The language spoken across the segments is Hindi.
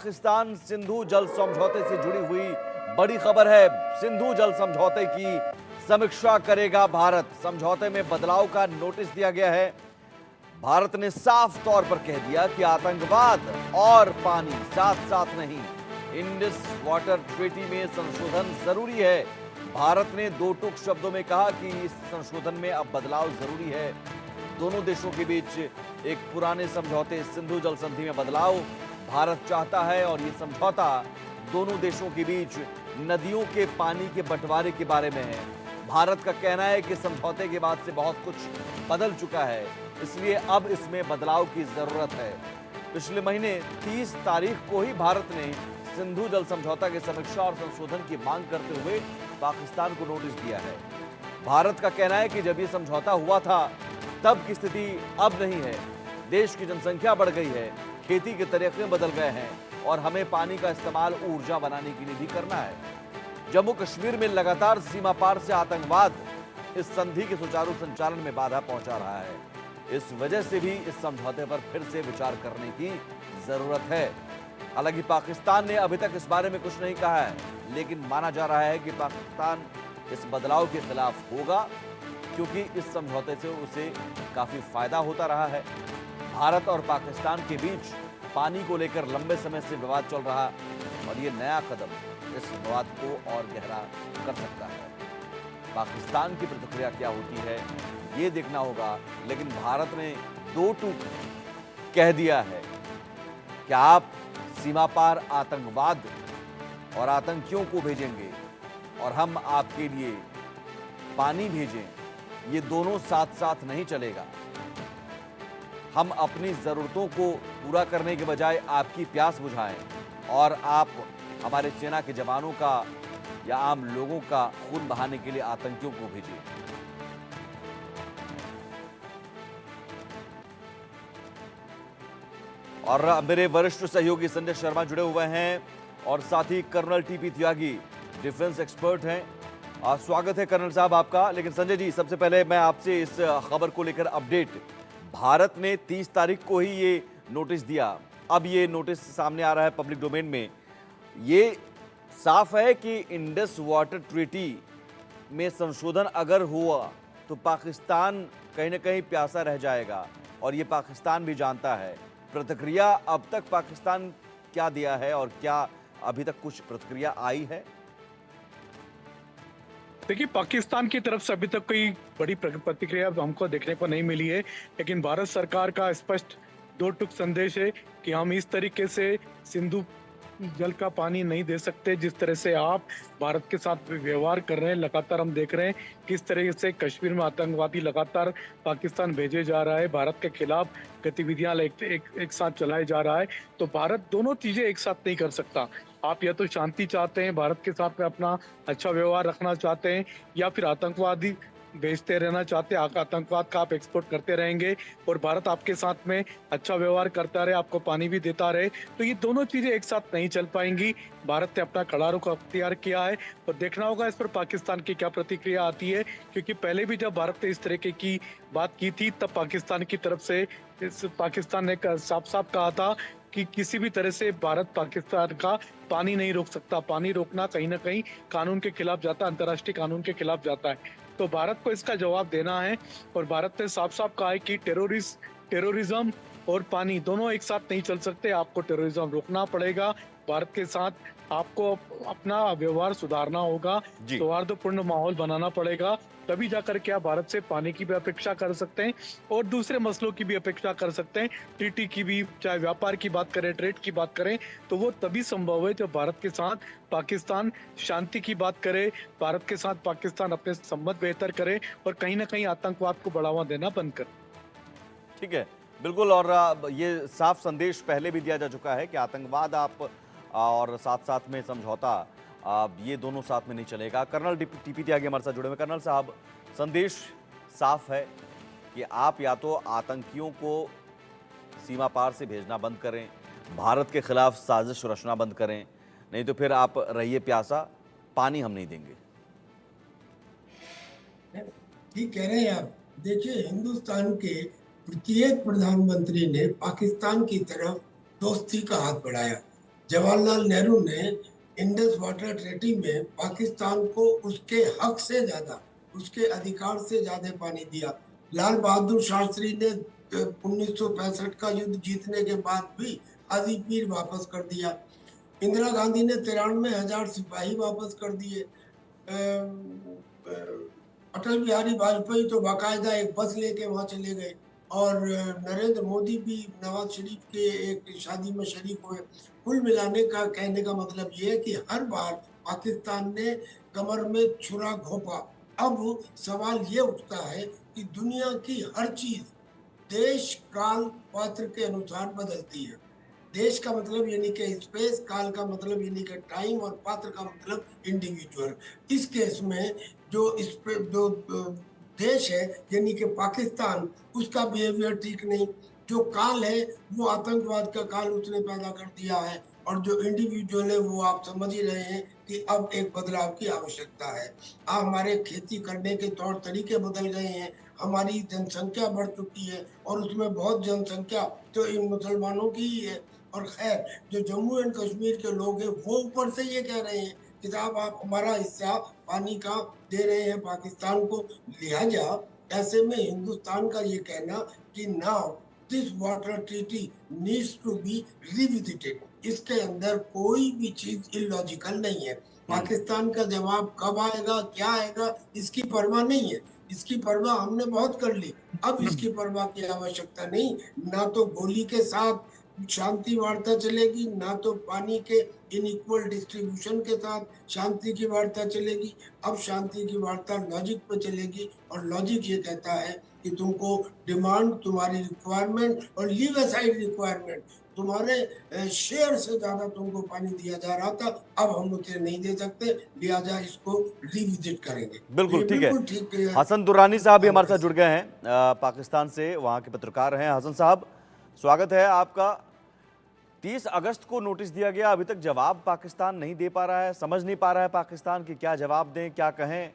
पाकिस्तान सिंधु जल समझौते से जुड़ी हुई बड़ी खबर है। सिंधु जल समझौते की समीक्षा करेगा भारत। समझौते में बदलाव का नोटिस दिया गया है। भारत ने साफ तौर पर कह दिया कि आतंकवाद और पानी साथ साथ नहीं। इंडस वाटर ट्रीटी में संशोधन जरूरी है। भारत ने दो टूक शब्दों में कहा कि इस संशोधन में अब बदलाव जरूरी है। दोनों देशों के बीच एक पुराने समझौते सिंधु जल संधि में बदलाव भारत चाहता है और ये समझौता दोनों देशों के बीच नदियों के पानी के बंटवारे के बारे में है। भारत का कहना है कि समझौते के बाद से बहुत कुछ बदल चुका है, इसलिए अब इसमें बदलाव की जरूरत है। पिछले महीने 30 तारीख को ही भारत ने सिंधु जल समझौता की समीक्षा और संशोधन की मांग करते हुए पाकिस्तान को नोटिस दिया है। भारत का कहना है कि जब ये समझौता हुआ था तब की स्थिति अब नहीं है। देश की जनसंख्या बढ़ गई है, खेती के तरीके बदल गए हैं और हमें पानी का इस्तेमाल ऊर्जा बनाने के लिए भी करना है। जम्मू कश्मीर में लगातार सीमा पार से आतंकवाद इस संधि के सुचारू संचालन में बाधा पहुंचा रहा है। इस वजह से भी इस समझौते पर फिर से विचार करने की जरूरत है। हालांकि पाकिस्तान ने अभी तक इस बारे में कुछ नहीं कहा है, लेकिन माना जा रहा है कि पाकिस्तान इस बदलाव के खिलाफ होगा, क्योंकि इस समझौते से उसे काफी फायदा होता रहा है। भारत और पाकिस्तान के बीच पानी को लेकर लंबे समय से विवाद चल रहा और ये नया कदम इस विवाद को और गहरा कर सकता है। पाकिस्तान की प्रतिक्रिया क्या होती है ये देखना होगा, लेकिन भारत ने दो टूक कह दिया है कि आप सीमा पार आतंकवाद और आतंकियों को भेजेंगे और हम आपके लिए पानी भेजें, ये दोनों साथ साथ नहीं चलेगा। हम अपनी ज़रूरतों को पूरा करने के बजाय आपकी प्यास बुझाएं और आप हमारे सेना के जवानों का या आम लोगों का खून बहाने के लिए आतंकियों को भेजिए। और मेरे वरिष्ठ सहयोगी संजय शर्मा जुड़े हुए हैं और साथ ही कर्नल टीपी त्यागी डिफेंस एक्सपर्ट हैं। स्वागत है कर्नल साहब आपका। लेकिन संजय जी, सबसे पहले मैं आपसे इस खबर को लेकर अपडेट। भारत ने 30 तारीख को ही ये नोटिस दिया, अब ये नोटिस सामने आ रहा है पब्लिक डोमेन में। ये साफ है कि इंडस वाटर ट्रीटी में संशोधन अगर हुआ तो पाकिस्तान कहीं ना कहीं प्यासा रह जाएगा और ये पाकिस्तान भी जानता है। प्रतिक्रिया अब तक पाकिस्तान क्या दिया है और क्या अभी तक कुछ प्रतिक्रिया आई है? देखिए, पाकिस्तान की तरफ से अभी तक कोई बड़ी प्रतिक्रिया हमको देखने को नहीं मिली है, लेकिन भारत सरकार का स्पष्ट दो टूक संदेश है कि हम इस तरीके से सिंधु जल का पानी नहीं दे सकते जिस तरह से आप भारत के साथ व्यवहार कर रहे हैं। लगातार हम देख रहे हैं किस तरह से कश्मीर में आतंकवादी लगातार पाकिस्तान भेजे जा रहा है, भारत के खिलाफ गतिविधियां एक साथ चलाए जा रहा है। तो भारत दोनों चीजें एक साथ नहीं कर सकता। आप या तो शांति चाहते हैं, भारत के साथ में अपना अच्छा व्यवहार रखना चाहते हैं, या फिर आतंकवादी भेजते रहना चाहते हैं, आतंकवाद का आप एक्सपोर्ट करते रहेंगे और भारत आपके साथ में अच्छा व्यवहार करता रहे, आपको पानी भी देता रहे। तो ये दोनों चीजें एक साथ नहीं चल पाएंगी। भारत ने अपना कड़ा रुख अख्तियार किया है और देखना होगा इस पर पाकिस्तान की क्या प्रतिक्रिया आती है, क्योंकि पहले भी जब भारत ने इस तरीके की बात की थी तब पाकिस्तान की तरफ से पाकिस्तान ने साफ साफ कहा था कि किसी भी तरह से भारत पाकिस्तान का पानी नहीं रोक सकता। पानी रोकना कहीं ना कहीं कानून के खिलाफ जाता है, अंतर्राष्ट्रीय कानून के खिलाफ जाता है। तो भारत को इसका जवाब देना है और भारत ने साफ साफ कहा है कि टेररिज्म और पानी दोनों एक साथ नहीं चल सकते। आपको टेररिज्म रोकना पड़ेगा, भारत के साथ आपको अपना व्यवहार सुधारना होगा, सौहार्दपूर्ण माहौल बनाना पड़ेगा, तभी जाकर के आप भारत से पानी की भी अपेक्षा कर सकते हैं और दूसरे मसलों की भी अपेक्षा कर सकते हैं। ट्रीटी की भी, चाहे व्यापार की बात करें, ट्रेड की बात करें, तो वो तभी संभव है जब भारत के साथ पाकिस्तान शांति की बात करे, भारत के साथ पाकिस्तान अपने संबंध बेहतर करे और कहीं ना कहीं आतंकवाद को बढ़ावा देना बंद करे। ठीक है, बिल्कुल। और ये साफ संदेश पहले भी दिया जा चुका है कि आतंकवाद आप और साथ साथ में समझौता, ये दोनों साथ में नहीं चलेगा। कर्नल टीपी त्यागी हमारे साथ जुड़े हुए। कर्नल साहब, संदेश साफ है कि आप या तो आतंकियों को सीमा पार से भेजना बंद करें, भारत के खिलाफ साजिश रचना बंद करें, नहीं तो फिर आप रहिए प्यासा, पानी हम नहीं देंगे। ठीक कह रहे हैं आप। देखिए, हिंदुस्तान के प्रत्येक प्रधानमंत्री ने पाकिस्तान की तरफ दोस्ती का हाथ बढ़ाया। जवाहरलाल नेहरू ने इंडस वाटर ट्रीटी में पाकिस्तान को उसके हक से ज्यादा, उसके अधिकार से ज्यादा पानी दिया। लाल बहादुर शास्त्री ने 1965 का युद्ध जीतने के बाद भी आधी पीर वापस कर दिया। इंदिरा गांधी ने 93,000 सिपाही वापस कर दिए। अटल बिहारी वाजपेयी तो बाकायदा एक बस लेके वहां चले गए, और नरेंद्र मोदी भी नवाज शरीफ के एक शादी में शरीक हुए। कुल मिलाने का कहने का मतलब ये है कि हर बार पाकिस्तान ने कमर में छुरा घोंपा। अब सवाल ये उठता है कि दुनिया की हर चीज देश काल पात्र के अनुसार बदलती है। देश का मतलब यानी कि स्पेस, काल का मतलब यानी कि टाइम, और पात्र का मतलब इंडिविजुअल। इस केस में जो देश है यानी कि पाकिस्तान, उसका बिहेवियर ठीक नहीं। जो काल है वो आतंकवाद का काल उसने पैदा कर दिया है, और जो इंडिविजुअल है वो आप समझ ही रहे हैं कि अब एक बदलाव की आवश्यकता है। हमारे खेती करने के तौर तरीके बदल गए हैं, हमारी जनसंख्या बढ़ चुकी है, और उसमें बहुत जनसंख्या तो इन मुसलमानों की ही है। और खैर, जो जम्मू एंड कश्मीर के लोग हैं वो ऊपर से ये कह रहे हैं कि साहब आप हमारा हिस्सा पानी का दे रहे हैं पाकिस्तान को। लिहाजा ऐसे में हिंदुस्तान का ये कहना कि now this water treaty needs to be revisited, इसके अंदर कोई भी चीज इलॉजिकल नहीं है। पाकिस्तान का जवाब कब आएगा, क्या आएगा, इसकी परवाह नहीं है। इसकी परवाह हमने बहुत कर ली, अब इसकी परवाह की आवश्यकता नहीं। ना तो गोली के साथ शांति वार्ता चलेगी, ना तो पानी के इनइक्वल डिस्ट्रीब्यूशन के साथ शांति की वार्ता चलेगी। अब शांति की वार्ता लॉजिक पे चलेगी, और लॉजिक ये कहता है कि तुमको डिमांड, तुम्हारी रिक्वायरमेंट और लीव असाइड रिक्वायरमेंट, तुम्हारे शेयर से ज्यादा तुमको पानी दिया जा रहा था, अब हम उसे नहीं दे सकते, लिहाजा इसको रिविजिट करेंगे। बिल्कुल ठीक है। ठीक है। हसन दुर्रानी साहब भी हमारे साथ जुड़ गए हैं, पाकिस्तान से, वहाँ के पत्रकार हैं। हसन साहब, स्वागत है आपका। 30 अगस्त को नोटिस दिया गया, अभी तक जवाब पाकिस्तान नहीं दे पा रहा है, समझ नहीं पा रहा है पाकिस्तान कि क्या जवाब दें, क्या कहें।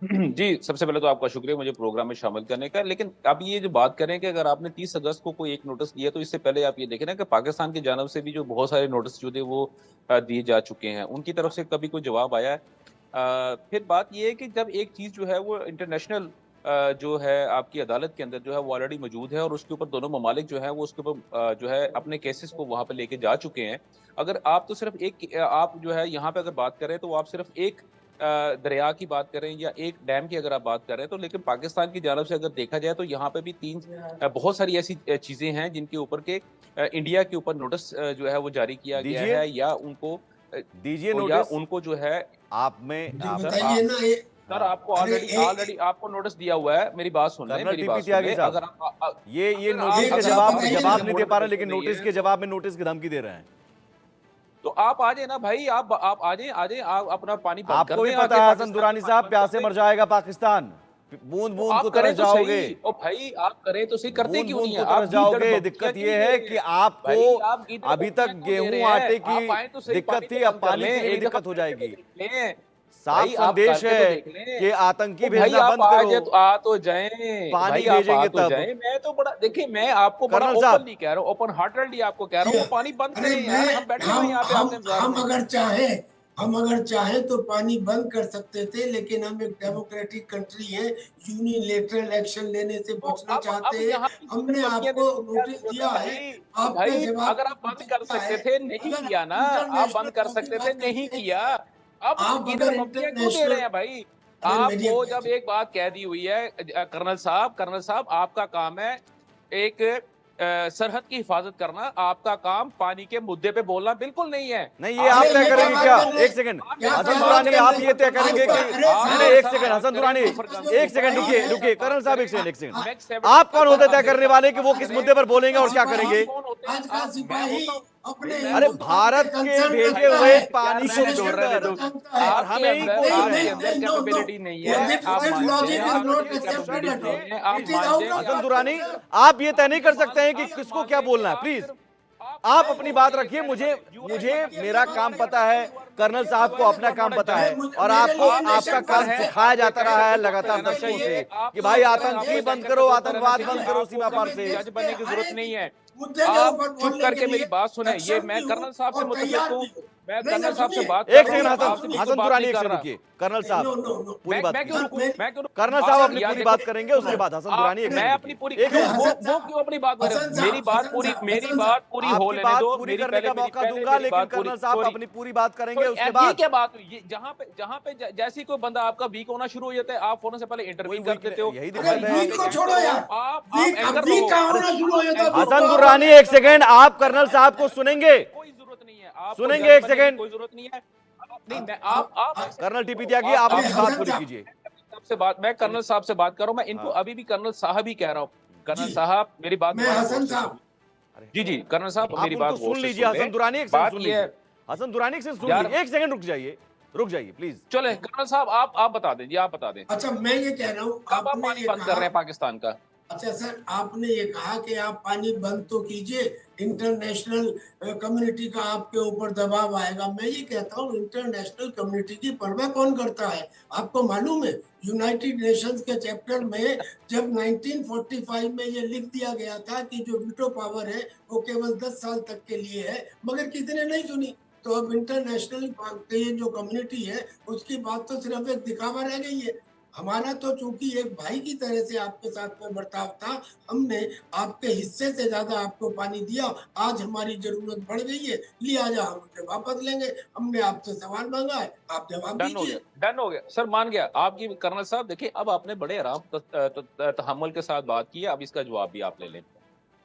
जी, सबसे पहले तो आपका शुक्रिया मुझे प्रोग्राम में शामिल करने का। लेकिन आप ये जो बात करें कि अगर आपने 30 अगस्त को कोई एक नोटिस दिया, तो इससे पहले आप ये देखें ना कि पाकिस्तान की जानब से भी जो बहुत सारे नोटिस जो थे वो दिए जा चुके हैं, उनकी तरफ से कभी कोई जवाब आया है। फिर बात ये है कि जब एक चीज़ जो है वो इंटरनेशनल जो है आपकी अदालत के अंदर जो है वो ऑलरेडी मौजूद है, और उसके ऊपर दोनों ममालिक जो है वो उसके ऊपर जो है अपने केसेस को वहाँ पर लेके जा चुके हैं। अगर आप तो सिर्फ एक आप जो है यहाँ पे अगर बात करें तो आप सिर्फ एक दरिया की बात करें या एक डैम की अगर आप बात करें, तो लेकिन पाकिस्तान की जानब से अगर देखा जाए तो यहाँ पे भी बहुत सारी ऐसी चीजें हैं जिनके ऊपर के इंडिया के ऊपर नोटिस जो है वो जारी किया गया है, या उनको दीजिए या नोटिस। उनको जो है आप में बताइए ना ये। सर, आपको ऑलरेडी आपको नोटिस दिया हुआ है। मेरी बात सुन लें, मेरी बात सुन लें। अगर आप ये नोटिस के जवाब नहीं दे पा रहे, लेकिन नोटिस के जवाब में नोटिस की धमकी दे रहे हैं। तो आप आ जाए ना भाई, आप आ जाए, आप अपना पानी बंद कर आपको भी दें। पता है हसन दुरानी साहब, प्यासे मर जाएगा पाकिस्तान, बूंद बूंद को तरस जाओगे। ओ भाई, आप करें तो सही, करते क्यों नहीं है? आप जाओगे। दिक्कत ये है कि आपको अभी तक गेहूं आटे की दिक्कत थी, अब पानी की भी दिक्कत हो जाएगी। साफ संदेश है कि आतंकी भेजना बंद करो, तो आ तो जाए, पानी भेजेंगे तब। मैं तो बड़ा, देखिए मैं आपको बड़ा ओपनली कह रहा हूँ, ओपन हार्टेडली आपको कह रहा हूँ, पानी बंद करें यार। हम बैठे हैं यहाँ पे, हम अगर चाहें तो पानी बंद कर सकते थे, लेकिन हम एक डेमोक्रेटिक कंट्री है, यूनिलेटरल एक्शन लेने से बचना चाहते हैं। हमने आपको नोटिस दिया है, भाई अगर आप बंद कर सकते थे, नहीं किया ना, आप बंद कर सकते थे, नहीं किया। अब इधर धमकियां क्यों दे रहे हैं भाई? आपको जब एक बात कह दी हुई है कर्नल साहब, आपका काम है एक सरहद की हिफाजत करना, आपका काम पानी के मुद्दे पे बोलना बिल्कुल नहीं है। नहीं, ये आप तय करेंगे क्या? एक सेकंड हसन दुरानी, आप ये तय करेंगे कि नहीं? एक सेकंड हसन दुरानी, एक सेकंड रुकिए कर्नल साहब, एक सेकंड। आप कौन होते तय करने वाले कि वो किस मुद्दे पर बोलेंगे और क्या करेंगे? अरे भारत के भेजे हुए पानी को छोड़ रहे हैं, और हमें ही कैपेबिलिटी नहीं है। हसन दुरानी, आप ये तय नहीं कर सकते हैं कि किसको क्या बोलना है? प्लीज आप अपनी बात रखिए। मुझे मेरा काम पता है, कर्नल साहब को अपना काम पता है, और आपको आपका काम सिखाया जाता रहा है लगातार दशकों से कि भाई आतंकी बंद करो, आतंकवाद बंद करो सीमा पार से। जज बनने की जरूरत नहीं है। मुद्दे के आप ऊपर चुप बोलने करके के मेरी लिए बात सुने। ये सक्षम मैं भी कर्नल हूँ साहब से और मुतल्लिक तैयार हूँ, भी हूँ। मैं नहीं, कर्नल नहीं, साहब से सुनिए, बात एक कर रहा सेकंड हूँ, हसन आपसे बिल्कुल हसन बात दुरानी नहीं एक कर सेकंड रहा। रुकिए। कर्नल नो साहब नो नो पूरी बात मैं क्यों कीजिए। रुकूं? सर मैं क्यों रुकूं? कर्नल आप साहब अपनी यार पूरी देखो, बात करेंगे, उसके बाद हसन आप दुरानी एक मैं सेकंड अपनी रुकिए, पूरी एक नहीं, सेकंड। वो हसन साहब, क्यों अपनी बात कर रहे हसन हैं? साहब, मेरी हसन बात साहब, पूरी हो आपकी लेने बात दो। पूरी मेरी करने का मौका दूंगा, मेरी लेकिन बात पूरी, कर्नल साहब सॉरी अपनी पूरी बात करेंगे, सॉरी, उसके ये बाद क्या बात हुई? ये जहां पे जैसे ही कोई बंदा आपका वीक होना शुरू हो जाता है, आप फौरन से पहले कोई इंटरवीन कर वीक देते हो। यही अरे दिक्कत यहाँ है। वीक पे को छोड़ो एंकर हो, यार, आप वीक अब एंकर वीक रहो। कहाँ अरे होना शुरू हो जाता है? एंकर हसन तो दुर्रानी एक सेकंड, आप कर्नल साहब को सुनेंगे, कोई जरूरत नहीं है, आपको सुनेंगे जज एक बनने की सेकंड। कोई जरूरत नहीं है। नहीं, मैं आप एक कर्नल सेकंड टीपी रुको, त्यागी, आप अरे अपनी बात हसन पूरी साहब, कीजिए। मैं कर्नल साहब से बात कर रहा हूँ। मैं इनको हाँ। अभी भी कर्नल साहब ही कह रहा हूँ। कर्नल जी, साहब मेरी बात मैं दोबारा गौर हसन से साहब, सुनिए। जी जी कर्नल साहब आप मेरी उनको बात गौर सुन से लीजिए, सुन हसन लें। दुरानी एक सेकंड बात सुन ये है लीजिए, हसन दुरानी एक सेकंड सुन यार, लीजिए, एक सेकंड रुक जाइए प्लीज। चले कर्नल साहब आप बता दें जी, आप बता दें अच्छा मैं ये कह रहा हूँ, कब आप आपने पानी ये बंद कर कहा, रहे हैं पाकिस्तान का? अच्छा सर, आपने ये कहा कि आप पानी बंद तो कीजिए, इंटरनेशनल कम्युनिटी का आपके ऊपर दबाव आएगा। मैं ये कहता हूँ, इंटरनेशनल कम्युनिटी की परवाह कौन करता है? आपको मालूम है, यूनाइटेड नेशंस के चैप्टर में जब 1945 में ये लिख दिया गया था कि जो वीटो पावर है वो केवल 10 साल तक के लिए है, मगर किसी ने नहीं सुनी। तो अब इंटरनेशनल ये जो कम्युनिटी है उसकी बात तो सिर्फ एक दिखावा रह गई है। हमारा तो चूंकि एक भाई की तरह से आपके साथ में बर्ताव था, हमने आपके हिस्से से ज्यादा आपको पानी दिया। आज हमारी जरूरत बढ़ गई है, लिहाजा हम उसे वापस लेंगे। हमने आपसे सवाल मांगा है, आप जवाब डन हो दीजिए। गया, डन हो गया सर, मान गया आपकी। कर्नल साहब देखिए, अब आपने बड़े आराम तहम्मुल के साथ बात की है, अब इसका जवाब भी आप ले लें।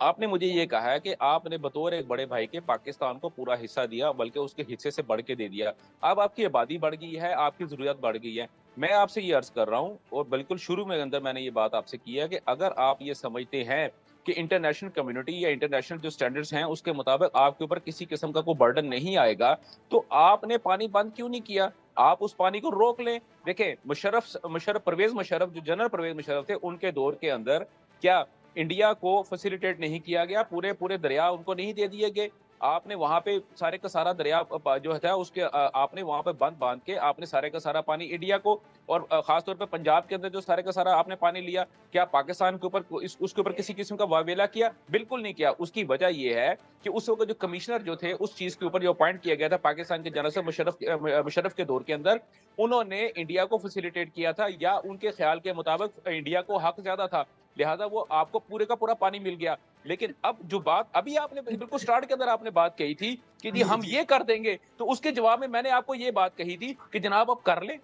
आपने मुझे ये कहा है कि आपने बतौर एक बड़े भाई के पाकिस्तान को पूरा हिस्सा दिया, बल्कि उसके हिस्से से बढ़ के दे दिया। अब आपकी आबादी बढ़ गई है, आपकी जरूरत बढ़ गई है। मैं आपसे ये अर्ज कर रहा हूँ, और बिल्कुल शुरू में अंदर मैंने ये बात आपसे की है कि अगर आप ये समझते हैं कि इंटरनेशनल कम्युनिटी या इंटरनेशनल जो स्टैंडर्ड्स हैं उसके मुताबिक आपके ऊपर किसी किस्म का कोई बर्डन नहीं आएगा, तो आपने पानी बंद क्यों नहीं किया? आप उस पानी को रोक लें। देखें, परवेज मुशर्रफ, जो जनरल परवेज मुशर्रफ थे, उनके दौर के अंदर क्या इंडिया को फैसिलिटेट नहीं किया गया? पूरे दरिया उनको नहीं दे दिए गए? आपने वहां पे सारे का सारा दरिया जो था उसके आपने वहां पे बंद बांध के आपने सारे का सारा पानी इंडिया को, और खासतौर पे पंजाब के अंदर जो सारे का सारा आपने पानी लिया, क्या पाकिस्तान के ऊपर उसके ऊपर किसी किस्म का वावेला किया? बिल्कुल नहीं किया। उसकी वजह यह है कि उस वक्त जो कमिश्नर जो थे उस चीज के ऊपर जो अपॉइंट किया गया था पाकिस्तान के जनरल से मुशर्रफ के दौर के अंदर, उन्होंने इंडिया को फैसिलिटेट किया था, या उनके ख्याल के मुताबिक इंडिया को हक ज्यादा था, लिहाजा वो आपको पूरे का पूरा पानी मिल गया। लेकिन अब जो बात अभी आपने बिल्कुल स्टार्ट के अंदर आपने बात कही थी कि जी हम ये कर देंगे, तो उसके जवाब में मैंने आपको ये बात कही थी कि जनाब आप कर ले,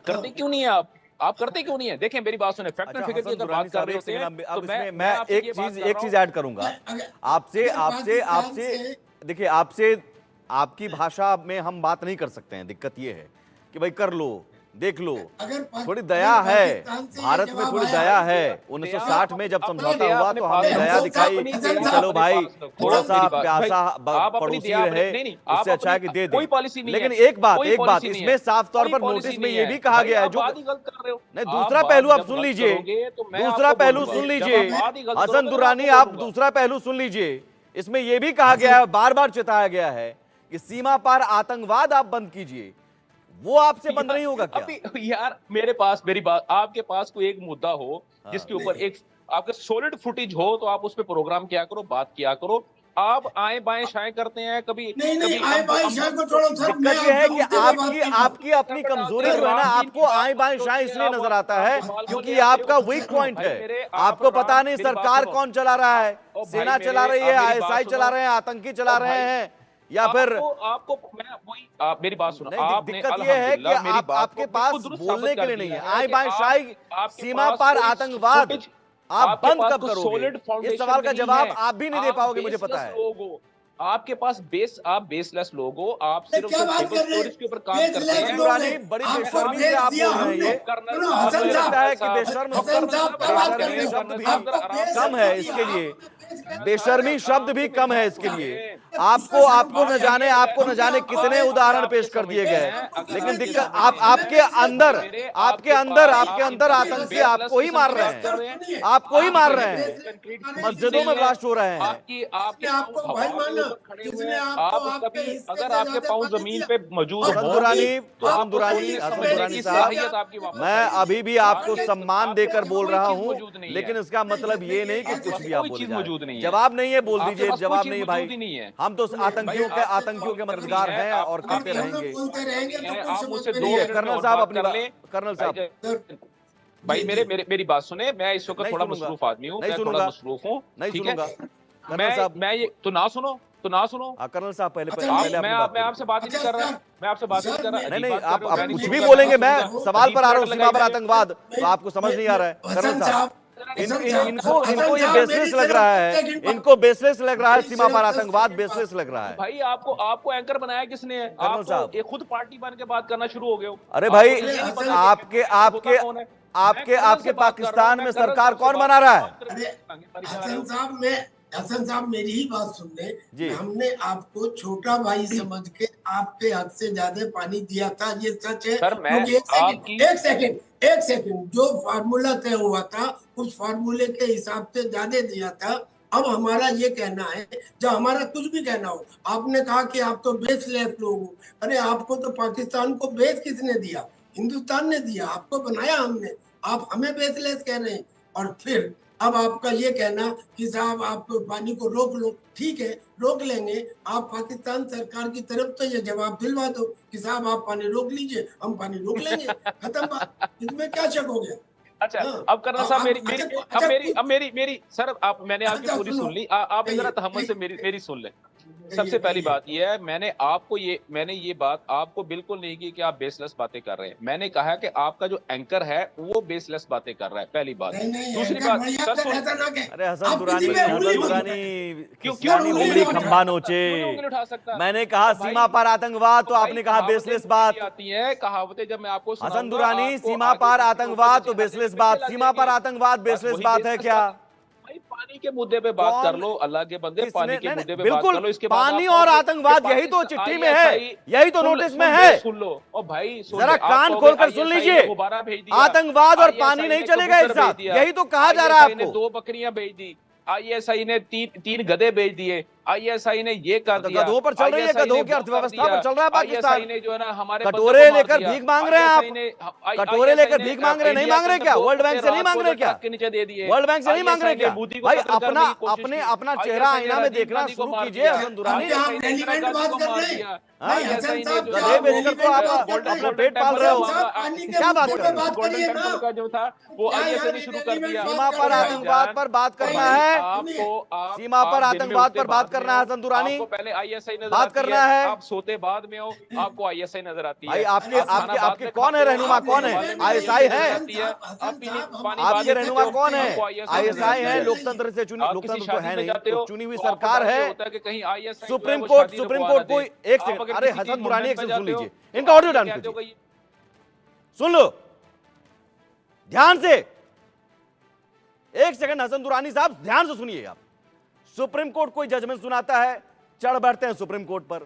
करते क्यों नहीं है आप करते क्यों नहीं है? देखें मेरी बात सुने, फैक्ट एंड फिगर की अगर बात कर रहे होते हैं तो मैं एक चीज ऐड करूंगा आपसे आपसे आपसे देखिए, आपसे आपकी भाषा में हम बात नहीं कर सकते हैं। दिक्कत ये है कि भाई कर लो, देख लो, थोड़ी दया है, भारत में थोड़ी दया है। 1960 में जब समझौता हुआ तो हमने दया दिखाई कि चलो भाई थोड़ा सा प्यासा पड़ोसी रहे, उससे अच्छा है कि दे दे। लेकिन एक बात इसमें साफ तौर पर नोटिस में ये भी कहा गया है, जो नहीं, दूसरा पहलू आप सुन लीजिए, दूसरा पहलू सुन लीजिए हसन दुर्रानी, आप दूसरा पहलू सुन लीजिए। इसमें यह भी कहा गया है, बार बार चेताया गया है कि सीमा पार आतंकवाद आप बंद कीजिए। वो आपसे बंद नहीं होगा क्या? यार मेरी बात, आपके पास कोई एक मुद्दा हो जिसके ऊपर एक आपके सॉलिड फुटेज हो, तो आप उस पर प्रोग्राम किया करो, बात किया करो। आप आए बाएं शाएं करते हैं, कभी नहीं आए बाएं शाएं को छोड़ो सर। दिक्कत ये है कि आपकी अपनी कमजोरी जो है ना, आपको आए बाएं शाएं इसलिए नजर आता है क्योंकि आपका वीक पॉइंट है। आपको पता नहीं सरकार कौन चला रहा है, सेना चला रही है, आईएसआई चला रहे हैं, आतंकी चला रहे हैं, या फिर आपको मैं वही मेरी बात सुनो। दिक्कत यह है कि आपके पास बोलने के लिए नहीं है। आए बाएं शाही, सीमा पार आतंकवाद आप बंद कब करोगे? इस सवाल का जवाब आप भी नहीं दे पाओगे, मुझे पता है। आपके पास आप बेसलेस लोग हो, आप सिर्फ क्या बात कर रहे हैं? के ऊपर काम करते हैं। दुरानी बड़ी बेशर्मी से आप बोल रहे हैं। ये मुझे लगता है कि बेशर्म शब्द भी कम है इसके लिए, बेशर्मी शब्द भी कम है इसके लिए। आपको न जाने कितने उदाहरण पेश कर दिए गए, लेकिन दिक्कत आपके अंदर आतंक से आपको ही मार रहे हैं, आपको ही मार रहे हैं, मस्जिदों में ब्लास्ट हो रहे हैं। आपको भाई माना, जिसने आपको आपके हिस्से अगर से आपके ज्यादा पाँव पैसे जमीन दिए, पे मौजूद हसन होंगे, दुरानी तो आपको साहब, सलाहियत आपकी वापस मैं आएगी। अभी भी आपको सम्मान देकर बोल रहा हूं, मौजूद नहीं है। लेकिन इसका मतलब ये नहीं कि कुछ भी आप कोई बोले चीज जाए। मौजूद नहीं है। जवाब नहीं है, बोल आपके दीजिए, पास कोई जवाब चीज नहीं मौजूद भाई, ही नहीं है। हम तो आतंकियों के मददगार हैं और करते हम लोग रहेंगे। बोलते रहेंगे तो आप कुछ मुझसे समझ में 2 नहीं मिनट आएगा। कर्नल और साहब बात अपनी कर लें। कर्नल साहब भाई जी, मेरी बात सुने, मैं इस वक्त नहीं थोड़ा सुनूंगा, मसरूफ आदमी हूँ, नहीं मैं थोड़ा सुनूंगा, मसरूफ हूँ, नहीं ठीक है? सुनूंगा। कर्नल साहब, मैं ये तो ना सुनो। कर्नल साहब पहले अच्छा, पहले मैं अपनी बात मैं आपसे बात ही नहीं कर रहा, मैं आपसे बात नहीं कर रहा। नहीं अजीब नहीं, बात कर आप रहे हो, कुछ मैंने भी नहीं बोलेंगे, बोला, मैं सवाल पर आ रहा हूँ, सीमा पर लगाई आतंकवाद, तो आपको समझ नहीं आ रहा है। कर्नल साहब, इनको ये बेसलेस लग रहा है, इनको बेसलेस लग रहा है, सीमा पर आतंकवाद बेसलेस लग रहा है। भाई आपको एंकर बनाया किसने है? कर्नल साहब, आप ये खुद पार्टी बन के बात करना शुरू हो गए हो। अरे भाई, आपको ये नहीं पता कि आपके होता कौन है? मैं कर्नल आपके से बात कर रहा हूं, पाकिस्तान मैं में कर्नल सरकार साहब से कौन बात बना रहा है? अरे हसन साहब मेरी ही बात सुन जी। ले। हमने आपको छोटा भाई समझ के आपके हद से ज्यादा पानी दिया था, ये सच है। सर, मैं क्योंकि एक सेकंड जो फार्मूला तय हुआ था, उस फार्मूले के हिसाब से ज्यादा दिया था। अब हमारा ये कहना है, जब हमारा कुछ भी कहना हो, आपने कहा कि आप तो बेसलेस लोग हो। अरे आपको तो पाकिस्तान को बेस किसने दिया? हिंदुस्तान ने दिया, आपको बनाया हमने। आप हमें बेसलेस कह रहे हैं। और फिर अब आपका ये कहना कि साहब आप पानी को रोक लो, ठीक है, रोक लेंगे। आप पाकिस्तान सरकार की तरफ तो ये जवाब दिलवा दो कि साहब आप पानी रोक लीजिए, हम पानी रोक लेंगे, खत्म बात। इसमें क्या शक हो गया? अच्छा, हाँ, अब कर्नल साहब अच्छा, सर, मैंने आपकी अच्छा, पूरी सुनो, सुन ली। आप कहिए, जरा तहम्मुल से कहिए। मेरी सुन लें। सबसे पहली कहिए। बात यह है, मैंने ये बात आपको बिल्कुल नहीं की कि आप बेसलेस बातें कर रहे हैं। मैंने कहा कि आपका जो एंकर है वो बेसलेस बातें कर रहा है, पहली बात। नहीं, दूसरी एंकर बात, बढ़िया सर कर, सुन, ऐसा ना कहे। अरे हसन आप दुरानी, किसी पे उंगली मत उठाएं। क्यों खिसियानी उंगली उंगली मत खंबा उठाएं? नोचे। क्यों उंगली उठा सकता? मैंने कहा भाई, सीमा पर आतंकवाद, तो भाई, आपने कहा कहावतें बेसलेस मुझे बात। भी आती हैं, कहावतें जब मैं आपको हसन सुनाऊंगा, दुरानी, आपको सीमा आगे पर किसी के ऊपर आतंकवाद तो जैसे बेसलेस हंसी बात, लग सीमा पर जाएगी। आतंकवाद बस बेसलेस वही बात है बेसलेस क्या? बात है। भाई पानी के मुद्दे पे बात कर लो, अल्लाह के बंदे, पानी के मुद्दे पे बात बिल्कुल, कर लो। इसके बाद पानी आप और कहोगे आतंकवाद कि यही तो पाकिस्तान चिट्ठी में है, ISI यही तो नोटिस में है। सुन लो, और भाई सुन जरा ले, आप कान कहोगे खोलकर सुन ISI ने लीजिए, गुब्बारा भेज दिया, आतंकवाद और ISI पानी नहीं ने चलेगा एक कबूतर साथ, भेज दिया, यही तो कहा जा रहा है ISI ने आपको। 2 बकरियां भेज दी, ISI ने तीन गधे भेज दिए, ISI ने ये कर तो दिया, गधों पर चल रही है, ISI ने गधों की वो अर्थव्यवस्था कर पर चल रहा है दिया, पाकिस्तान। ISI ने जो है ना हमारे बंदे कटोरे को मार लेकर दिया, भीख मांग रहे हैं आप, ISI ने कटोरे लेकर भीख मांग रहे हैं, नहीं मांग रहे क्या? वर्ल्ड बैंक से नहीं मांग रहे क्या? के नीचे दे दिए, वर्ल्ड बैंक से नहीं मांग रहे क्या? भाई अपना चेहरा ISI ने आईना में राजीव देखना गांधी को शुरू मार कीजिए दिया, हसन दुरानी। क्या आप रेलिवेंट बात कर रहे हैं? भाई हसन साहब, क्या गधे आप बेचकर तो आप रेलिवेंट बात कर रहे अपना हैं? पेट पाल रहे हो, हसन साहब, पानी के क्या बात मुद्दे कर पे रहे हो? बात करिए गोल्डन ना। टेंपल का जो था वो क्या ISI यार ने शुरू कर रेलिवेंट दिया। बात सीमा कर पर रहे हैं? आतंकवाद पर बात करना है, सीमा पर आतंकवाद पर बात करना है हसन दुरानी, आपको पहले ISI नजर बात आती करना है। आप सोते बाद में हो, आपको ISI नजर आती भाई है। आपके आप खाना बाद आपके में कौन है खाते हो, रहनुमा, आपको कौन है? सवाल में ISI नजर है? आती है। आप पीने पानी आपके बाद में रहनुमा पीते हो, कौन है? आपको ISI नजर ISI आती है, है। लोकतंत्र से चुनी, आप लोकतंत्र किसी तो शादी है में नहीं, जाते हो तो चुनी हुई तो आपको सरकार डर ये है। होता है कि कहीं ISI सुप्रीम वो कोर्ट शादी सुप्रीम रुकवा कोर्ट ना दे। कोई एक आप सेकंड, अगर अरे किसी हसन चीज दुरानी एक मुंडन सेकंड में सुन जाते हो, लीजिए, तो इनका आप ऑडियो ये डाउन कहते हो कीजिए, कि सुन लो ध्यान से, एक सेकंड हसन दुरानी साहब ध्यान से सुनिए। आप सुप्रीम कोर्ट कोई जजमेंट सुनाता है, चढ़ बैठते हैं सुप्रीम कोर्ट पर।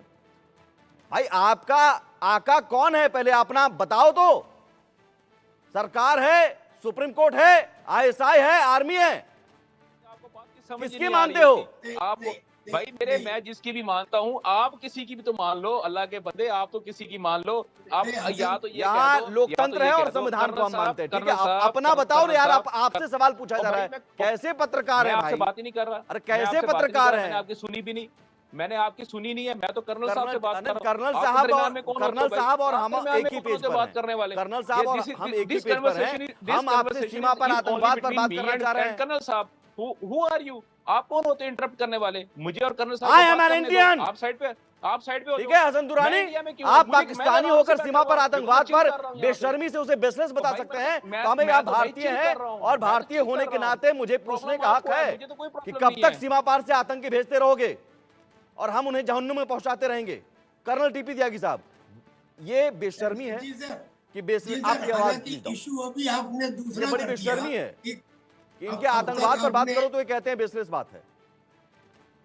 भाई आपका आका कौन है, पहले अपना बताओ तो। सरकार है, सुप्रीम कोर्ट है, ISI है, आर्मी है, आपको बात की समझ किसकी नहीं आ रही मानते हो? होती। आप भाई मैं जिसकी भी मानता हूं, आप किसी की भी तो मान लो, अल्लाह के बंदे, आप तो किसी की मान लो। आप या तो ये यहाँ कह दो, लोकतंत्र है और संविधान को हम मानते हैं, ठीक है? अपना बताओ ना यार, आपसे सवाल पूछा जा रहा है, कैसे पत्रकार मैं है आपसे भाई? बात ही नहीं कर रहा। अरे मैं कैसे आपसे बात ही नहीं पत्रकार कर रहा, हैं? मैंने आपकी सुनी भी नहीं, मैंने आपकी सुनी नहीं है। मैं तो कर्नल साहब से बात कर रहा हूं। कर्नल आप साहब दरमियान में कौन होते हो कर्नल भाई? साहब और आप हम दरमियान एक में ही कौन पेज होते हो पर बात हैं। करने वाले? कर्नल साहब और हम एक ही पेज पर हैं, हम आपसे सीमा पर आतंकवाद पर बात करना चाह रहे हैं। कर्नल साहब, who are you? आप कौन होते हैं इंटरप्ट करने वाले? मुझे और कर्नल साहब I को am बात an करने दो। Indian। आप साइड पे होते ठीक हो। है हसन दुरानी, मैं इंडिया में क्यों? आप मुझे- पाकिस्तानी मैं आराम होकर से सीमा बैठा पर हुआ, आतंकवाद बिल्कुल पर चिल कर रहा हूँ यहाँ पे। बेशर्मी से उसे बेसलेस बता भाई, सकते हैं, मैं- तो हमें मैं आप तो भाई भारतीय चिल हैं कर रहा हूँ, और मैं तो भारतीय चिल होने कर के रहा हूँ। नाते मुझे पूछने प्रॉब्लम का हक आपको है, है मुझे तो कोई कि प्रॉब्लम कब नहीं तक है। सीमा पार से आतंकी भेजते रहोगे और हम उन्हें जहन्नुम में पहुंचाते रहेंगे। कर्नल टीपी त्यागी साहब, ये बेशर्मी है जी सर, कि जी सर, आपकी आवाज हालांकि सुनता हूं। इशू अभी आपने दूसरा ये बड़ी कर दिया बेशर्मी है कि कि इनके अब आतंकवाद तक पर बात आपने- करो तो ये कहते हैं बेसलेस बात है।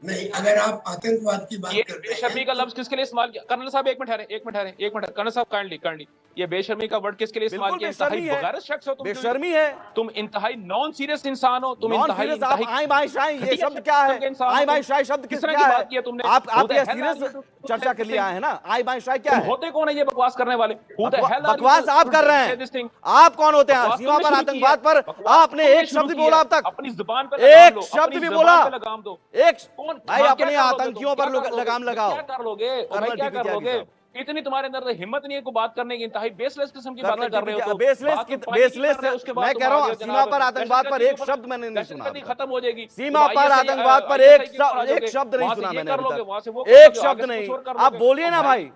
नहीं, अगर आप आतंकवाद की बात ये करते बेशर्मी हैं का तो लफ्ज किसके लिए इस्तेमाल किया? कर्नल साहब एक मिनट ठहरे, एक मिनट ठहरे, एक मिनट, कर्नल साहब काइंडली, ये बेशर्मी का वर्ड किसके लिए इस्तेमाल बिल्कुल किया? इंतहाई बेशर्मी है, बगारत शख्स हो तुम, बेशर्मी है, तुम इंतहाई नॉन सीरियस इंसान हो, तुम नॉन इंतहाई सीरियस। आप इंतहाई आए बाई शाही, ये घटिया शब्द क्या है? किस्म के इंसान हो आए तुम। बाई शाही शब्द किस किस तरह क्या की है? बात की है तुमने? आप Who the ये hell are serious you to चर्चा say के this लिए thing? आए हैं ना? आए बाई शाही क्या तुम है? होते कौन है ये बकवास करने वाले? Who the hell are you बकवास to आप कर रहे say this हैं। thing? आप कौन होते हैं? बकवास सीमा तुमने पर शुरू की है। आतंकवाद पर बकवास आपने तुमने एक शुरू शब्द की बोला है। अब तक, अपनी जुबान पे लगाम एक लो, शब्द अपनी भी जुबान बोला, पे लगाम दो। एक कौन भाई हाँ, अपने क्या कर लोगे तुम? आतंकियों पर क्या कर लोगे? लगाम लगाओ। क्या कर लोगे? ओ भाई कर्नल क्या टीपी कर त्यागी लोगे? साहब, इतनी तुम्हारे अंदर हिम्मत नहीं है को बात करने की, इंतहाई बेसलेस किस्म की बातें कर्नल कर रहे हो टीपी तुम। बेसलेस बात तुम फाइल की बेसलेस कर रहे हो, उसके बाद मैं तुम कह रहा आ हूँ गए सीमा जनाब पर आतंकवाद पर दहशतगर्दी एक के ऊपर, शब्द मैंने नहीं सुना दहशतगर्दी अब तक। खत्म हो जाएगी। सीमा तुम पर ISI आतंकवाद पर ISI के ऊपर आ एक जाओगे, शब्द नहीं वहां से सुना ये मैंने कर अभी लोगे, तक, वहां से वो कर एक लोगे, शब्द आगे से नहीं। कुछ और कर आप लोगे। बोलिए ओ ना भाई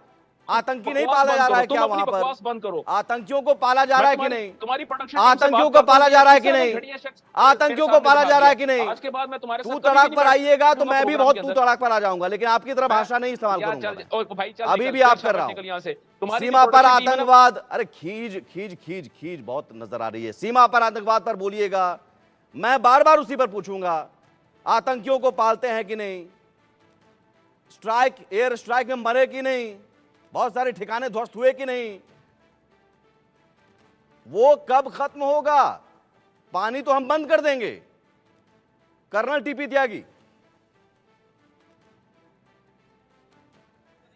भाई, आतंकी नहीं बकवास पाला बंद जा रहा करो, है तुम क्या अपनी वहां पर? बकवास बंद करो। आतंकियों को पाला जा रहा है कि नहीं? तुम्हारी प्रोडक्शन टीम से आतंकियों बात को करता पाला हूँ, जा रहा है किसी कि ने नहीं? घटिया शख्स आतंकियों मेरे को सामने पाला बिठा जा रहा है दिया। कि नहीं? आज के बाद मैं तुम्हारे तू साथ कभी भी तड़ाक नहीं पर बैठ आइएगा तो सकूंगा मैं भी प्रोग्राम बहुत के तू अंदर। तड़ाक पर आ जाऊंगा, लेकिन आपकी तरह मैं भाषा नहीं इस्तेमाल यार करूंगा चल मैं। ओ भाई चल अभी निकल, भी चल आप कर शाबाश, रहा हूं। निकल यहाँ से। तुम्हारी सीमा पर प्रोडक्शन टीम है ना, आतंकवाद, अरे खींच खींच खींच खींच बहुत नजर आ रही है। सीमा पर आतंकवाद पर बोलिएगा, मैं बार बार उसी पर पूछूंगा, आतंकियों को पालते हैं कि नहीं? स्ट्राइक, एयर स्ट्राइक में मरे कि नहीं? बहुत सारे ठिकाने ध्वस्त हुए कि नहीं? वो कब खत्म होगा? पानी तो हम बंद कर देंगे। कर्नल टीपी त्यागी,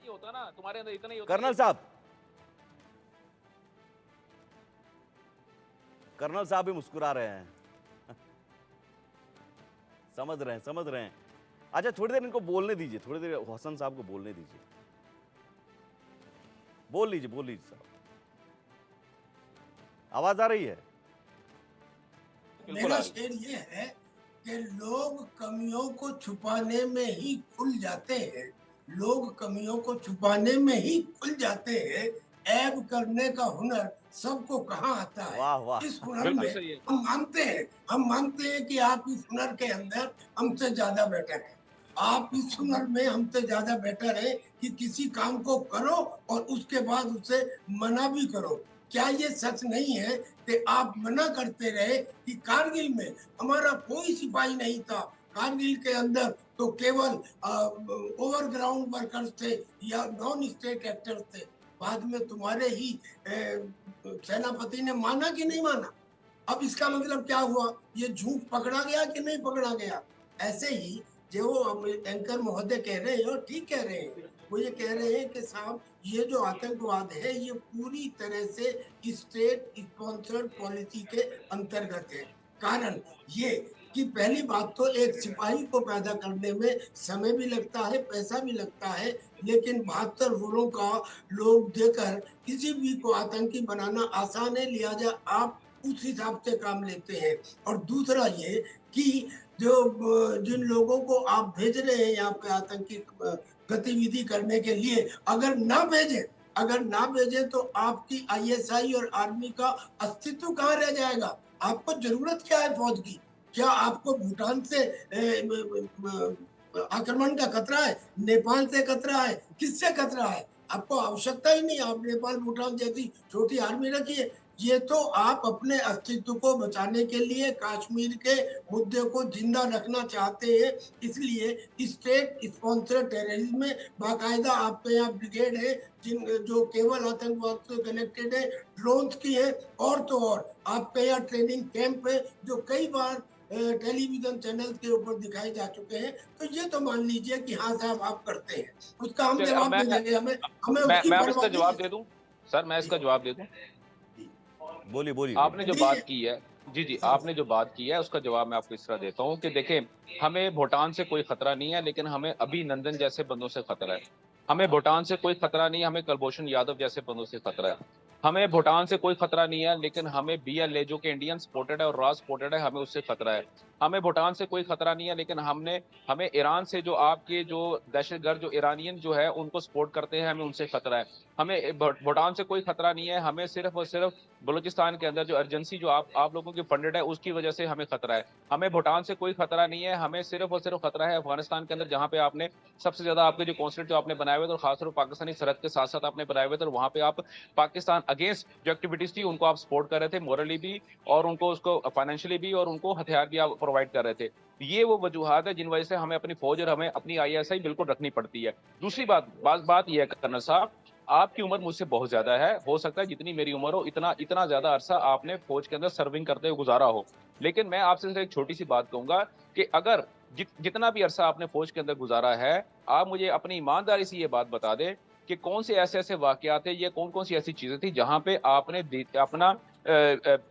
ये होता ना तुम्हारे अंदर इतना ही होता कर्नल साहब, कर्नल साहब भी मुस्कुरा रहे हैं। समझ रहे हैं, समझ रहे हैं। अच्छा थोड़ी देर इनको बोलने दीजिए, थोड़ी देर हसन साहब को बोलने दीजिए। बोल लीजिए साहब, आवाज आ रही है? बिल्कुल मेरा आ रही। शेर ये है कि लोग कमियों को छुपाने में ही खुल जाते हैं, लोग कमियों को छुपाने में ही खुल जाते हैं, ऐब करने का हुनर सबको कहाँ आता है। वाह वाह, इस हुनर बिल्कुल में सही है। हम मानते हैं कि आप इस हुनर के अंदर हमसे ज्यादा बेटर हैं। आप इस हुनर में हमसे ज्यादा बेटर है कि किसी काम को करो और उसके बाद उसे मना भी करो। क्या ये सच नहीं है कि आप मना करते रहे कि कारगिल में हमारा कोई सिपाही नहीं था, कारगिल के अंदर तो केवल ओवरग्राउंड वर्कर्स थे या नॉन स्टेट एक्टर्स थे। बाद में तुम्हारे ही सेनापति ने माना कि नहीं माना? अब इसका मतलब क्या हुआ? ये झूठ पकड़ा गया कि नहीं पकड़ा गया? ऐसे ही जो एंकर महोदय कह रहे हैं और ठीक कह रहे हैं, वो ये कह रहे हैं कि साहब ये जो आतंकवाद है ये पूरी तरह से स्टेट स्पॉन्सर्ड पॉलिसी के अंतर्गत है। कारण ये कि पहली बात तो एक सिपाही को पैदा करने में समय भी लगता है, पैसा भी लगता है, लेकिन 72 वोरों का लोग देकर किसी भी को आतंकी बनाना आसान है, लिहाजा आप उस हिसाब से काम लेते हैं। और दूसरा ये कि जो जिन लोगों को आप भेज रहे हैं यहाँ पे आतंकी गतिविधि करने के लिए, अगर ना भेजे तो आपकी ISI और आर्मी का अस्तित्व कहाँ रह जाएगा? आपको जरूरत क्या है फौज की? क्या आपको भूटान से आक्रमण का खतरा है? नेपाल से खतरा है? किससे खतरा है? आपको आवश्यकता ही नहीं। आप नेपाल भूटान जैसी छोटी आर्मी रखिए। ये तो आप अपने अस्तित्व को बचाने के लिए कश्मीर के मुद्दे को जिंदा रखना चाहते हैं, इसलिए स्टेट स्पॉन्सर्ड टेररिज्म में बाकायदा आपके यहाँ ब्रिगेड है जो केवल आतंकवाद से कनेक्टेड है, ड्रोन्स की है, और तो और आपके यहाँ ट्रेनिंग कैंप है जो कई बार टेलीविजन चैनल के ऊपर दिखाए जा चुके हैं। तो ये तो मान लीजिए कि हाँ साहब आप करते हैं, उसका हम जवाब दे देंगे। हमें उसकी मैं परवाह इसका नहीं जवाब है। दे दूं सर, मैं इसका जवाब दे दूं। बोलिए आपने जो बात की है, जी आपने जो बात की है उसका जवाब मैं आपको इस तरह देता हूँ कि देखें, हमें भूटान से कोई खतरा नहीं है, लेकिन हमें अभिनंदन जैसे बंदों से खतरा है। हमें भूटान से कोई खतरा नहीं है, हमें कुलभूषण यादव जैसे बंदों से खतरा है। हमें भूटान से कोई खतरा नहीं है, लेकिन हमें BLA जो कि इंडियन सपोर्टेड है और रॉ सपोर्टेड है, हमें उससे खतरा है। हमें भूटान से कोई खतरा नहीं है, लेकिन हमें ईरान से जो आपके जो दहशतगर्द जो ईरानियन जो है उनको सपोर्ट करते हैं, हमें उनसे खतरा है। हमें भूटान से कोई खतरा नहीं है, हमें सिर्फ और सिर्फ बलूचिस्तान के अंदर जो अर्जेंसी जो आप लोगों की फंडेड है उसकी वजह से हमें खतरा है। हमें भूटान से कोई खतरा नहीं है, हमें सिर्फ और सिर्फ खतरा है अफगानिस्तान के अंदर, जहाँ पे आपने सबसे ज्यादा आपके जो कॉन्सुलेट जो आपने बनाए हुए थे और खासतौर पर पाकिस्तानी सरहद के साथ साथ आपने बनाए हुए थे, और वहाँ पे आप पाकिस्तान अगेंस्ट जो एक्टिविटीज थी उनको आप सपोर्ट कर रहे थे, मोरली भी और उनको उसको फाइनेंशियली भी, और उनको हथियार भी आप प्रोवाइड कर रहे थे। ये वो वजूहात है जिन वजह से हमें अपनी फौज और हमें अपनी आईएसआई बिल्कुल रखनी पड़ती है। दूसरी बात यह है कर्नल साहब, आपकी उम्र मुझसे बहुत ज्यादा है, हो सकता है जितनी मेरी उम्र हो इतना ज्यादा अरसा आपने फौज के अंदर सर्विंग करते हुए गुजारा हो, लेकिन मैं आपसे सिर्फ एक छोटी सी बात कहूंगा कि अगर जितना भी अरसा आपने फौज के अंदर गुजारा है, आप मुझे अपनी ईमानदारी से ये बात बता दें कि कौन से ऐसे वाकयात थे, ये कौन सी ऐसी चीजें थी जहां पे आपने अपना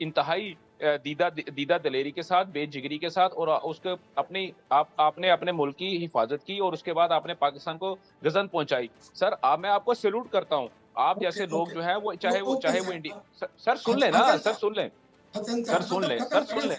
इंतहाई दीदा दिलेरी के साथ, बेजिगरी के साथ और उसके आपने अपने मुल्क की हिफाजत की और उसके बाद आपने पाकिस्तान को गजन पहुंचाई। सर मैं आपको सैल्यूट करता हूं। आप जैसे लोग जो हैं वो चाहे वो इंडिया सर सुन ले ना, सर सुन ले, सर सुन ले, सर सुन ले,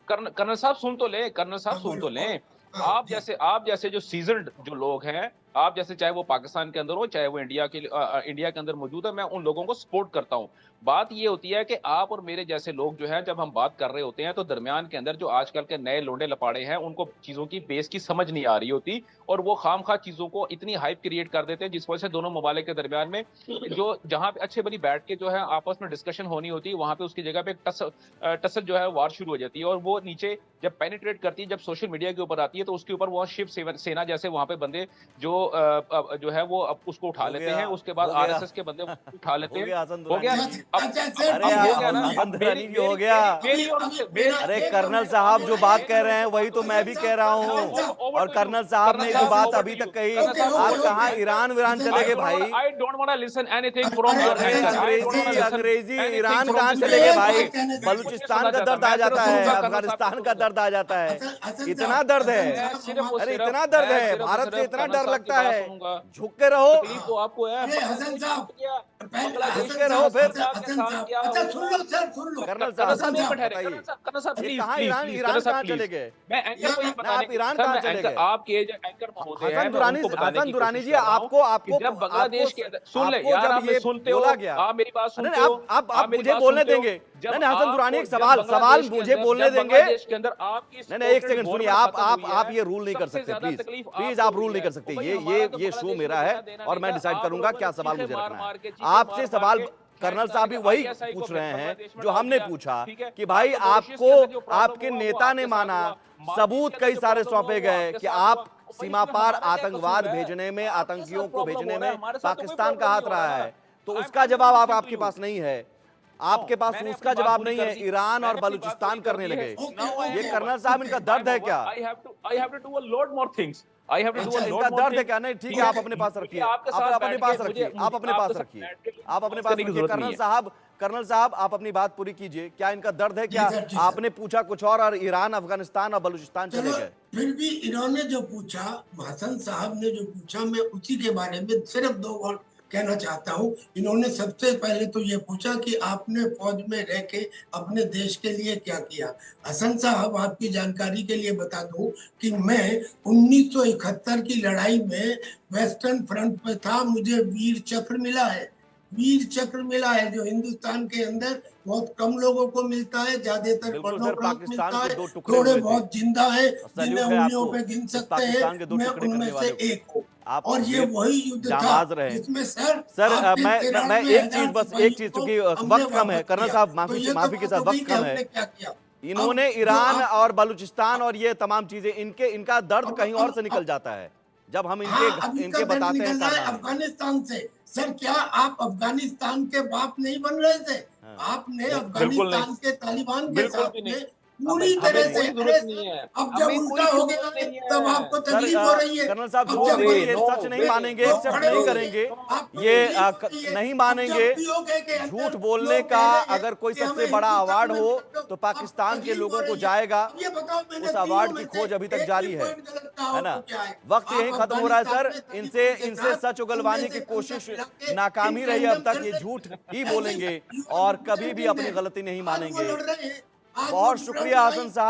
कर्नल साहब सुन तो ले, कर्नल साहब सुन तो ले। आप जैसे जो सीजन्ड जो लोग हैं, आप जैसे चाहे वो पाकिस्तान के अंदर हो चाहे वो इंडिया के अंदर मौजूद है, मैं उन लोगों को सपोर्ट करता हूं। बात ये होती है कि आप और मेरे जैसे लोग जो हैं जब हम बात कर रहे होते हैं तो दरमियान के अंदर जो आजकल के नए लोंडे लपाड़े हैं उनको चीजों की बेस की समझ नहीं आ रही होती और वो खामखा चीजों को इतनी हाइप क्रिएट कर देते हैं जिस वजह से दोनों ममालिक के दरमियान में जो जहां पे अच्छे बनी बैठ के जो है आपस में डिस्कशन होनी होती है, वहां पे उसकी जगह पे टसल जो है वार शुरू हो जाती है और वो नीचे जब पेनिट्रेट करती है, जब सोशल मीडिया के ऊपर आती है तो उसके ऊपर वो शिव सेना जैसे वहां पे बंदे जो है वो उसको उठा लेते हैं, उसके बाद आरएसएस के बंदे उठा लेते हैं। हो गया हो गया। अरे कर्नल साहब जो बात कह रहे हैं वही तो मैं भी कह रहा हूँ, और कर्नल साहब ने जो बात अभी तक कही, आप कहाँ ईरान चले गए भाई? I don't want to listen anything from your end. अंग्रेजी ईरान कहाँ चले गए भाई? बलूचिस्तान का दर्द आ जाता है, अफगानिस्तान का दर्द आ जाता है, इतना दर्द है, अरे इतना दर्द है, भारत से इतना डर लगता है। झुक के रहो, तो आपको है झुक के रहो फिर। अच्छा सुन लो कर्नल साहब कहाँ ईरान कहाँ चले गए? मैं एंकर को ये आप ईरान कहाँ चले गए? आपके एंकर महोदय हैं, हसन दुरानी जी, आपको जब बांग्लादेश के सुन ले यार, आप सुनते हो, आप मेरी बात सुनते हो, आप मुझे बोलने देंगे? नहीं हसन दुरानी, एक सवाल मुझे बोलने देंगे? के अंदर आपकी नहीं एक सेकंड सुनिए, आप ये रूल नहीं कर सकते, प्लीज आप रूल नहीं कर सकते। ये शो मेरा है और मैं डिसाइड करूंगा क्या सवाल मुझे रखना है। आपसे सवाल कर्नल साहब भी वही पूछ रहे हैं जो हमने पूछा कि भाई आपको आपके नेता ने माना, सबूत कई सारे सौंपे गए कि आप सीमा पार आतंकवाद भेजने में, आतंकियों को भेजने में पाकिस्तान का हाथ रहा है, तो उसका जवाब आपके पास नहीं है। आपके पास उसका जवाब नहीं है, ईरान और बलूचिस्तान करने लगे। ये कर्नल साहब इनका दर्द है क्या? इनका दर्द है क्या? नहीं ठीक है, आप अपने पास रखिए, आप अपने पास रखिए, आप अपने पास रखिए, आप अपने पास रखिए। कर्नल साहब आप अपनी बात पूरी कीजिए। क्या इनका दर्द है क्या? आपने पूछा कुछ और ईरान, अफगानिस्तान और बलूचिस्तान चले गए। फिर भी इन्होंने जो पूछा, हसन साहब ने जो पूछा, मैं उसी के बारे में सिर्फ 2 वर्ड कहना चाहता हूँ। इन्होंने सबसे पहले तो ये पूछा कि आपने फौज में रह के अपने देश के लिए क्या किया। हसन साहब आपकी जानकारी के लिए बता दूं कि मैं 1971 की लड़ाई में वेस्टर्न फ्रंट पे था, मुझे वीर चक्र मिला है, वीर चक्र मिला है, जो हिंदुस्तान के अंदर बहुत कम लोगों को मिलता है, ज्यादातर पर्नोग्राफ मिलता है, थोड़े बहुत जिंदा है जिन्हें उंगलियों पे गिन सकते हैं, मैं उनमें से एक हूँ। और ये वही युद्ध था जिसमें सर मैं एक चीज चूंकि वक्त कम है कर्नल साहब, माफी के साथ वक्त कम है, क्या किया इन्होंने ईरान और बलूचिस्तान और ये तमाम चीजें, इनका दर्द कहीं और से निकल जाता है जब हम इनके बताते हैं। अफगानिस्तान से सर, क्या आप अफगानिस्तान के बाप नहीं बन रहे थे? आपने अफगानिस्तान के तालिबान के साथ में पूरी तरह से, अब जब उल्टा हो गया तब आपको तकलीफ हो रही है। कर्नल साहब ये सच नहीं मानेंगे, एक्सेप्ट नहीं करेंगे, ये नहीं मानेंगे। झूठ बोलने का अगर कोई सबसे बड़ा अवार्ड हो तो पाकिस्तान के लोगों को जाएगा, उस अवार्ड की खोज अभी तक जारी है ना। वक्त यही खत्म हो रहा है सर, इनसे सच उगलवाने की कोशिश नाकाम ही रही अब तक। ये झूठ ही बोलेंगे और कभी भी अपनी गलती नहीं मानेंगे। बहुत शुक्रिया हसन साहब।